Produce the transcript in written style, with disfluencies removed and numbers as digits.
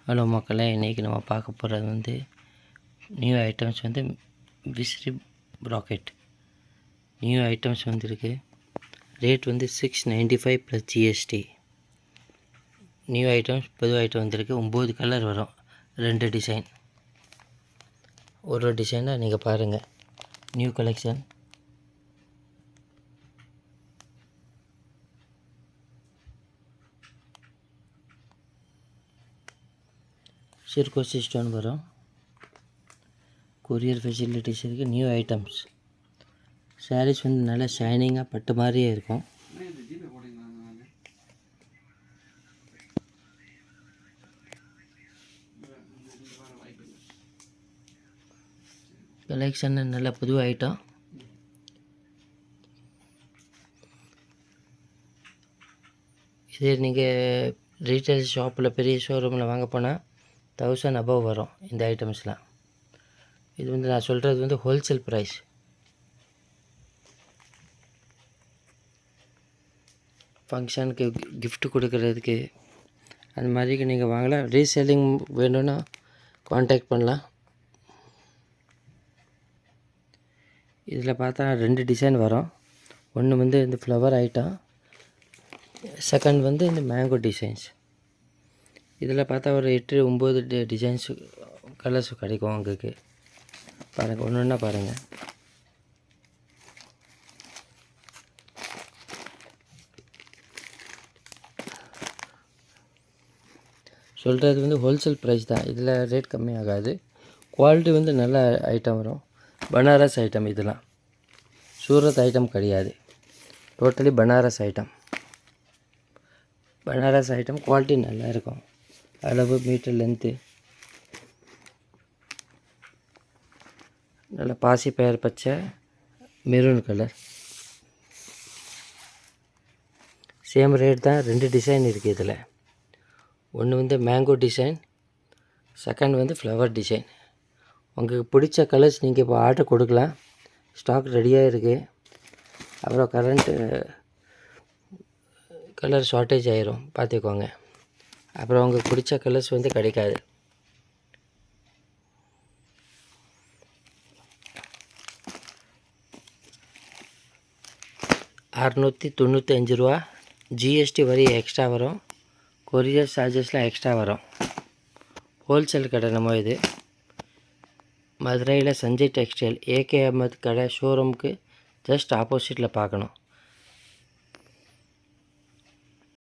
Hello மக்களே, இன்றைக்கி நம்ம பார்க்க போகிறது வந்து நியூ ஐட்டம்ஸ் வந்து விசிறி ப்ராக்கெட் நியூ ஐட்டம்ஸ் வந்துருக்கு. ரேட் வந்து 695 + GST. நியூ ஐட்டம்ஸ் புது ஐட்டம் வந்திருக்கு. 9 கலர் வரும், 2 டிசைன். ஒரு டிசைனாக நீங்கள் பாருங்கள். New collection. சிர்கோசி ஸ்டோன் வரும். கொரியர் ஃபெசிலிட்டிஸ் இருக்குது. New items. சாரீஸ் வந்து நல்லா ஷைனிங்காக பட்டு மாதிரியே இருக்கும். கலெக்ஷன் நல்ல புது ஐட்டம். இதே நீங்கள் ரீட்டைல் ஷாப்பில் பெரிய ஷோரூமில் வாங்க போனால் 1000 above வரும் இந்த ஐட்டம்ஸ்லாம். இது வந்து நான் சொல்கிறது வந்து ஹோல்சேல் ப்ரைஸ். ஃபங்க்ஷனுக்கு கிஃப்ட் கொடுக்கறதுக்கு அந்த மாதிரிக்கு நீங்கள் வாங்கலாம். ரீசேலிங் வேணும்னா காண்டாக்ட் பண்ணலாம். இதில் பார்த்தா 2 டிசைன் வரும். ஒன்று வந்து இந்த ஃப்ளவர் ஐட்டம், செகண்ட் வந்து இந்த மேங்கோ டிசைன்ஸ். இதில் பார்த்தா ஒரு 8-9 டிசைன்ஸு கலர்ஸ் கிடைக்கும் உங்களுக்கு. பாருங்கள், ஒன்று ஒன்றா பாருங்கள். சொல்கிறது வந்து ஹோல்சேல் ப்ரைஸ் தான். இதில் ரேட் கம்மியாகாது. குவாலிட்டி வந்து நல்ல ஐட்டம் வரும். பனாரஸ் ஐட்டம். இதெல்லாம் சூரத் ஐட்டம் கிடையாது. Totally Banaras item. Banaras item quality நல்லா இருக்கும். அளவு, மீட்டர், லென்த்து நல்ல பாசி பயிர் பச்சை, மெரூன் கலர். சேம் ரேட் தான். 2 டிசைன் இருக்குது இதில். ஒன்று வந்து மேங்கோ டிசைன், செகண்ட் வந்து ஃப்ளவர் டிசைன். உங்களுக்கு பிடிச்ச கலர்ஸ் நீங்கள் இப்போ ஆர்டர் கொடுக்கலாம். ஸ்டாக் ரெடியாக இருக்குது. அப்புறம் கரண்ட்டு கலர் ஷார்ட்டேஜ் ஆயிரும், பார்த்துக்கோங்க. அப்புறம் உங்களுக்கு பிடிச்ச கலர்ஸ் வந்து கிடைக்காது. ₹695. ஜிஎஸ்டி வரி எக்ஸ்ட்ரா வரும். கொரியர் சார்ஜஸ்லாம் எக்ஸ்ட்ரா வரும். ஹோல்சேல் கடை நம்ம இது. மதுரையில் சஞ்சய் டெக்ஸ்டைல் ஏகே அஹமத் கடை ஷோரூமுக்கு ஜஸ்ட் ஆப்போசிட்டில் பார்க்கணும்.